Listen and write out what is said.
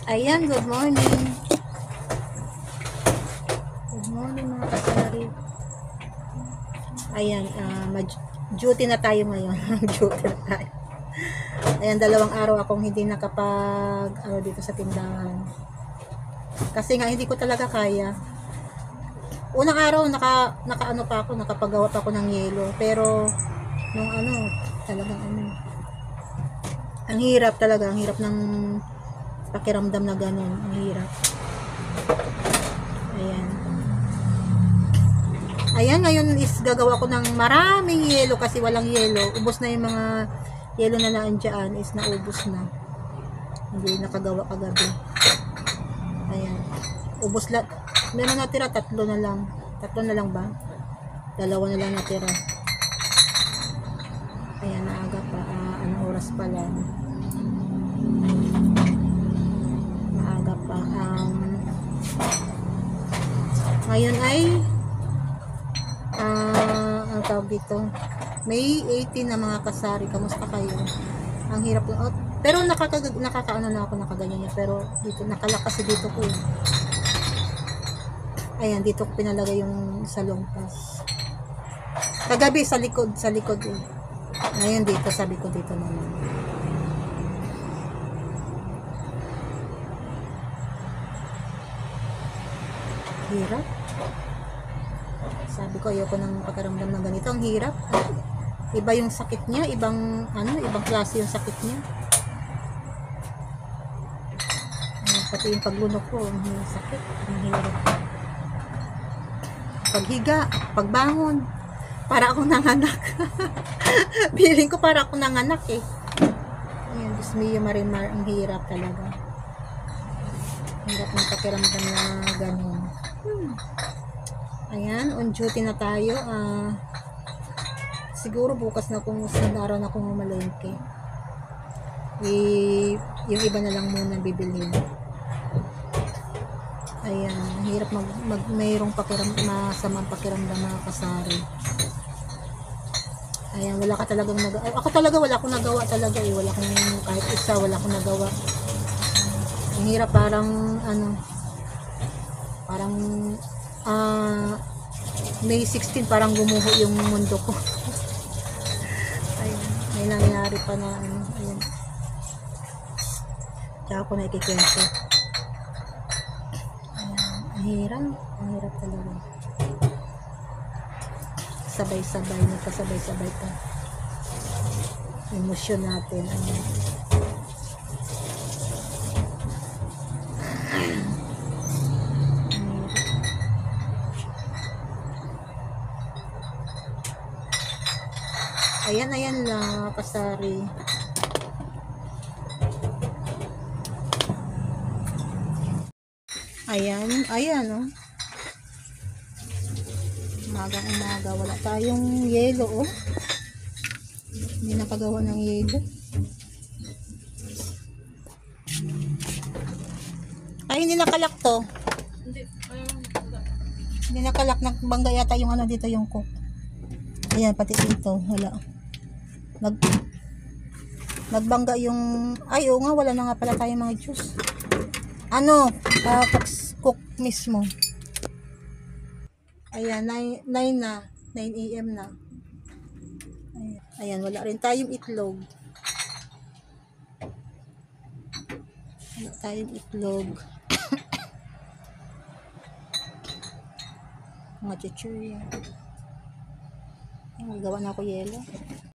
Ayan, good morning. Good morning mga kasari. Ayan, duty na tayo ngayon. Duty na tayo. Ayan, 2 araw akong hindi nakapag dito sa tindahan. Kasi nga hindi ko talaga kaya. Unang araw naka pa ako, nakapagawa pa ako ng yelo, pero nung talagang ang hirap talaga, ang hirap ng pakiramdam na ganun, ang hirap. Ayan, ngayon is gagawa ko ng maraming yelo kasi walang yelo. Ubos na yung mga yelo na naandyan, is naubos na. Hindi nakagawa kagabi. Ayan. Ubos lahat. Meron natira, 3 na lang. 3 na lang ba? 2 na lang natira. Ayan, naaga pa. Anong oras pa lang? Naaga pa. Ngayon ay ang tawag dito, May 18 na mga kasari. Kamusta kayo? Ang hirap lang. Pero nakakaano na ako, nakaganyan niya. Pero dito, nakalak kasi dito ko. Ayan, dito ko pinalagay yung sa longpas. Kagabi sa likod eh. Ngayon dito, sabi ko dito naman. Hirap. Sabi ko, ayoko nang pakiramdam ng ganito. Ang hirap. Iba yung sakit niya. Ibang klase yung sakit niya. Pati yung paglunok ko, ang sakit. Ang hirap. Paghiga, pagbangon. Para akong nanganak. Feeling ko para akong nanganak eh. Ayan, Diyos mio, Marimar. Ang hirap talaga. Hirap ng pakiramdam na ganun. Ayan, on duty na tayo. Siguro bukas na kung araw na akong umalengke. Yung iba na lang muna bibilhin. Ayan, hirap mayroong masamang pakiramdam mga kasari. Ayan, wala ka talagang ako talaga wala akong nagawa talaga eh. Wala akong kahit isa, wala akong nagawa. Ang hirap, parang May 16 parang gumuho yung mundo ko. Ayun, may nangyari pa na ayun. Tsaka ako na ikikwento. Ayan, ang hirap talaga. Sabay-sabay, nagkasabay-sabay pa. Emosyon natin. Ayan lang, kasari. Ayan oh. Umaga, wala tayong yelo oh. Hindi nakagawa ng yelo. Ay, hindi nakalak to. Hindi nakalak, nagbangga yata yung dito yung cook. Ayan, pati dito, wala. Nagbangga yung oo nga, wala na nga pala tayong mga juice. Cook mismo. Ayan, 9 AM na. Ayan, wala rin tayong itlog. Wala tayong itlog. Mga chichurya. Magawa na ako yelo.